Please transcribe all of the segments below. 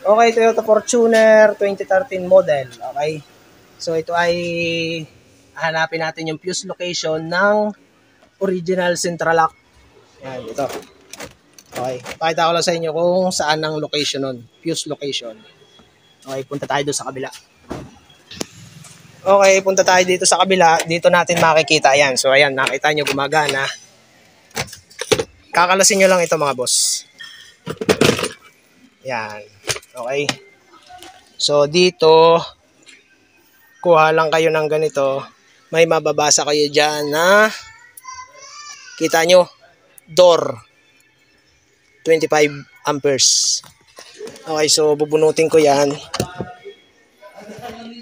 Okay, Toyota Fortuner 2013 model. Okay. So ito ay hanapin natin yung fuse location ng original central lock. Yan, ito. Okay. Pakita ko lang sa inyo kung saan ang location nun. Fuse location. Okay, punta tayo doon sa kabila. Okay, punta tayo dito sa kabila. Dito natin makikita. Ayan. So ayan, nakita nyo gumagana. Kakalasin nyo lang ito mga boss. Yan. Okay. So dito, kuha lang kayo ng ganito. May mababasa kayo dyan na kita nyo, door 25 amperes. Okay, so bubunutin ko yan.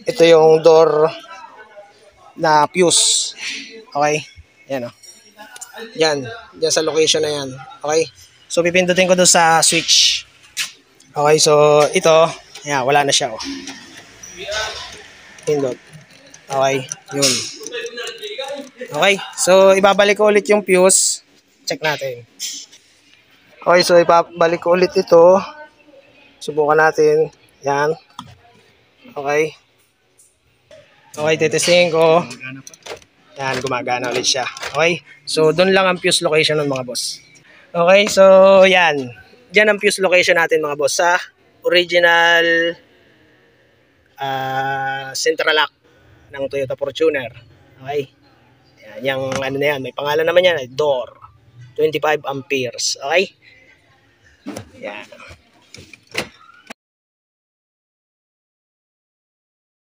Ito yung door na fuse. Okay, yan o. Yan, dyan sa location na yan. Okay, so pipindutin ko doon sa switch. Okay, so ito, yan, wala na siya o. Pindot. Okay, yun. Okay, so ibabalik ko ulit yung fuse. Check natin. Okay, so ibabalik ko ulit ito. Subukan natin. Yan. Okay. Okay, titestingin ko. Yan, gumagana ulit siya. Okay, so doon lang ang fuse location ng mga boss. Okay, so yan. Diyan ang fuse location natin mga boss sa original central lock ng Toyota Fortuner. Okay. Yan, yung ano na yan, may pangalan naman yan, door. 25 amperes. Okay? Yan.